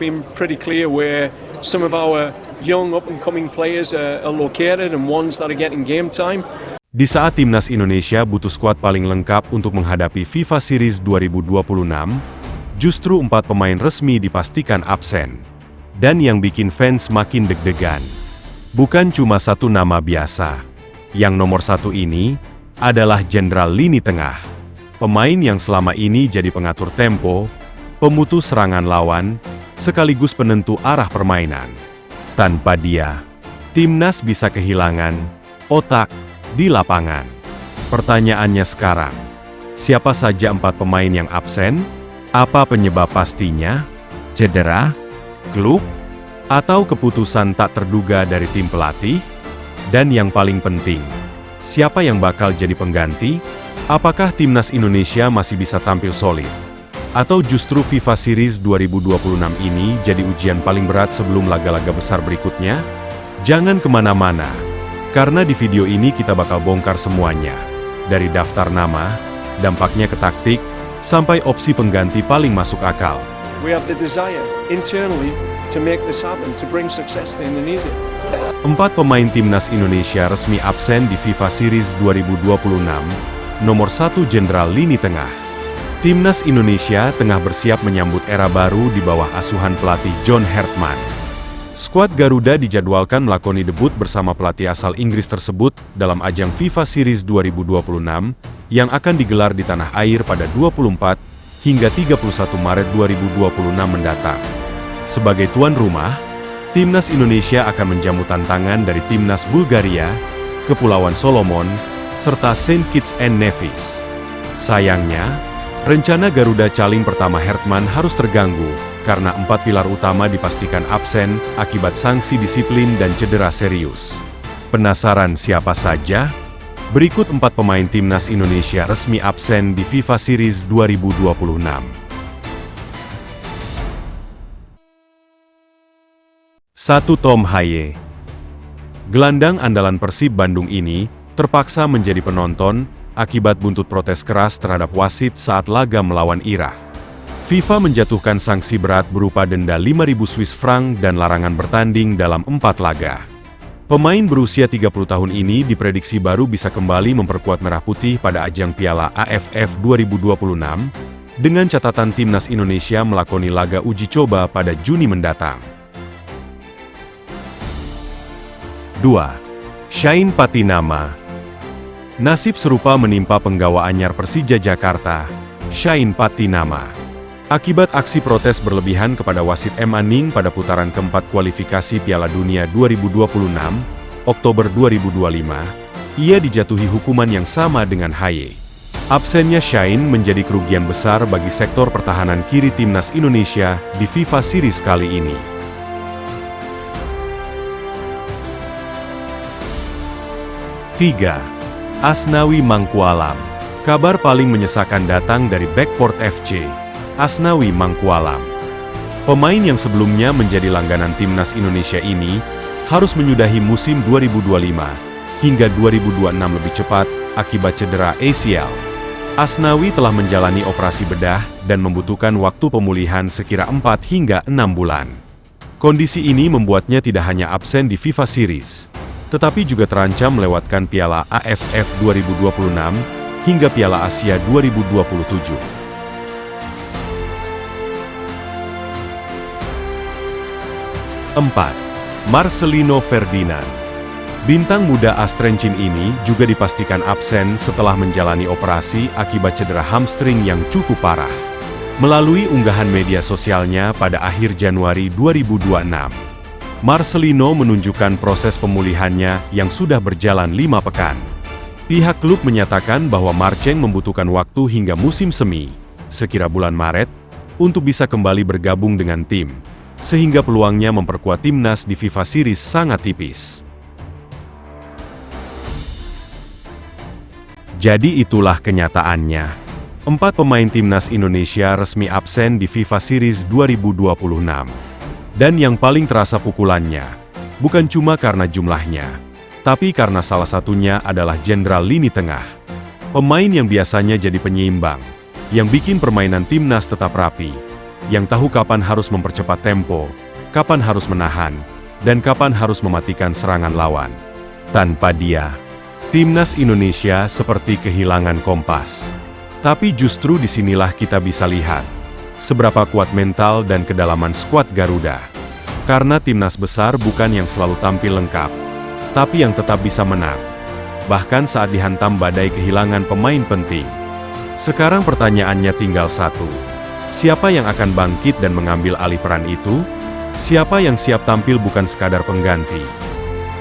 been pretty clear where some of our young up-and-coming players are located and ones that are getting game time. Di saat Timnas Indonesia butuh skuad paling lengkap untuk menghadapi FIFA Series 2026, justru 4 pemain resmi dipastikan absen. Dan yang bikin fans makin deg-degan, bukan cuma satu nama biasa. Yang nomor 1 ini adalah jenderal lini tengah. Pemain yang selama ini jadi pengatur tempo, pemutus serangan lawan, sekaligus penentu arah permainan. Tanpa dia, Timnas bisa kehilangan otak di lapangan. Pertanyaannya sekarang, siapa saja 4 pemain yang absen? Apa penyebab pastinya? Cedera? Klub? Atau keputusan tak terduga dari tim pelatih? Dan yang paling penting, siapa yang bakal jadi pengganti? Apakah Timnas Indonesia masih bisa tampil solid? Atau justru FIFA Series 2026 ini jadi ujian paling berat sebelum laga-laga besar berikutnya? Jangan kemana-mana, karena di video ini kita bakal bongkar semuanya. Dari daftar nama, dampaknya ke taktik, sampai opsi pengganti paling masuk akal. We have the desire internally to make this happen, to bring success to Indonesia. 4 pemain Timnas Indonesia resmi absen di FIFA Series 2026. Nomor 1 jenderal lini tengah. Timnas Indonesia tengah bersiap menyambut era baru di bawah asuhan pelatih John Hartman. Skuad Garuda dijadwalkan melakoni debut bersama pelatih asal Inggris tersebut dalam ajang FIFA Series 2026 yang akan digelar di tanah air pada 24 hingga 31 Maret 2026 mendatang. Sebagai tuan rumah, Timnas Indonesia akan menjamu tantangan dari Timnas Bulgaria, Kepulauan Solomon, serta Saint Kitts and Nevis. Sayangnya, rencana Garuda Caling pertama Hartman harus terganggu, karena 4 pilar utama dipastikan absen akibat sanksi disiplin dan cedera serius. Penasaran siapa saja? Berikut 4 pemain Timnas Indonesia resmi absen di FIFA Series 2026. 1. Tom Haye. Gelandang andalan Persib Bandung ini terpaksa menjadi penonton akibat buntut protes keras terhadap wasit saat laga melawan Irak. FIFA menjatuhkan sanksi berat berupa denda 5.000 Swiss franc dan larangan bertanding dalam 4 laga. Pemain berusia 30 tahun ini diprediksi baru bisa kembali memperkuat Merah Putih pada ajang Piala AFF 2026, dengan catatan Timnas Indonesia melakoni laga uji coba pada Juni mendatang. 2. Shain Patinama. Nasib serupa menimpa penggawa anyar Persija Jakarta, Shain Patinama. Akibat aksi protes berlebihan kepada wasit M. Aning pada putaran keempat kualifikasi Piala Dunia 2026, Oktober 2025, ia dijatuhi hukuman yang sama dengan Haye. Absennya Shain menjadi kerugian besar bagi sektor pertahanan kiri Timnas Indonesia di FIFA Series kali ini. 3. Asnawi Mangkualam. Kabar paling menyesakan datang dari Backport FC, Asnawi Mangkualam. Pemain yang sebelumnya menjadi langganan Timnas Indonesia ini harus menyudahi musim 2025 hingga 2026 lebih cepat akibat cedera ACL. Asnawi telah menjalani operasi bedah dan membutuhkan waktu pemulihan sekira 4 hingga 6 bulan. Kondisi ini membuatnya tidak hanya absen di FIFA Series, tetapi juga terancam melewatkan Piala AFF 2026 hingga Piala Asia 2027. 4. Marcelino Ferdinand. Bintang muda Astrenchin ini juga dipastikan absen setelah menjalani operasi akibat cedera hamstring yang cukup parah. Melalui unggahan media sosialnya pada akhir Januari 2026, Marcelino menunjukkan proses pemulihannya yang sudah berjalan 5 pekan. Pihak klub menyatakan bahwa Marceng membutuhkan waktu hingga musim semi, sekira bulan Maret, untuk bisa kembali bergabung dengan tim, sehingga peluangnya memperkuat timnas di FIFA Series sangat tipis. Jadi itulah kenyataannya. 4 pemain Timnas Indonesia resmi absen di FIFA Series 2026. Dan yang paling terasa pukulannya, bukan cuma karena jumlahnya, tapi karena salah satunya adalah jenderal lini tengah. Pemain yang biasanya jadi penyeimbang, yang bikin permainan timnas tetap rapi, yang tahu kapan harus mempercepat tempo, kapan harus menahan, dan kapan harus mematikan serangan lawan. Tanpa dia, timnas Indonesia seperti kehilangan kompas. Tapi justru disinilah kita bisa lihat seberapa kuat mental dan kedalaman skuad Garuda. Karena timnas besar bukan yang selalu tampil lengkap, tapi yang tetap bisa menang. Bahkan saat dihantam badai kehilangan pemain penting. Sekarang pertanyaannya tinggal satu. Siapa yang akan bangkit dan mengambil alih peran itu? Siapa yang siap tampil bukan sekadar pengganti,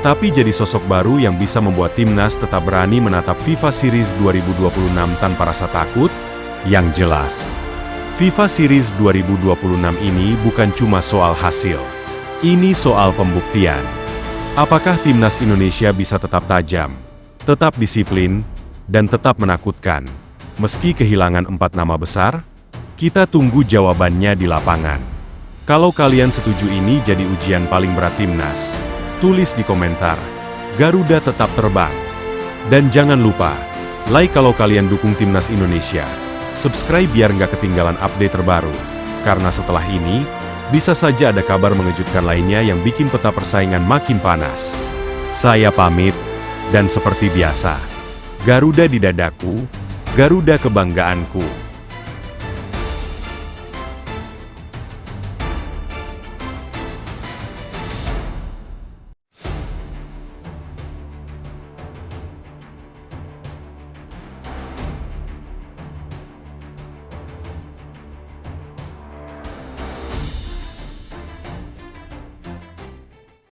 tapi jadi sosok baru yang bisa membuat timnas tetap berani menatap FIFA Series 2026 tanpa rasa takut? Yang jelas, FIFA Series 2026 ini bukan cuma soal hasil. Ini soal pembuktian. Apakah timnas Indonesia bisa tetap tajam, tetap disiplin, dan tetap menakutkan, meski kehilangan 4 nama besar? Kita tunggu jawabannya di lapangan. Kalau kalian setuju ini jadi ujian paling berat timnas, tulis di komentar. Garuda tetap terbang. Dan jangan lupa, like kalau kalian dukung timnas Indonesia. Subscribe biar nggak ketinggalan update terbaru. Karena setelah ini, bisa saja ada kabar mengejutkan lainnya yang bikin peta persaingan makin panas. Saya pamit, dan seperti biasa, Garuda di dadaku, Garuda kebanggaanku.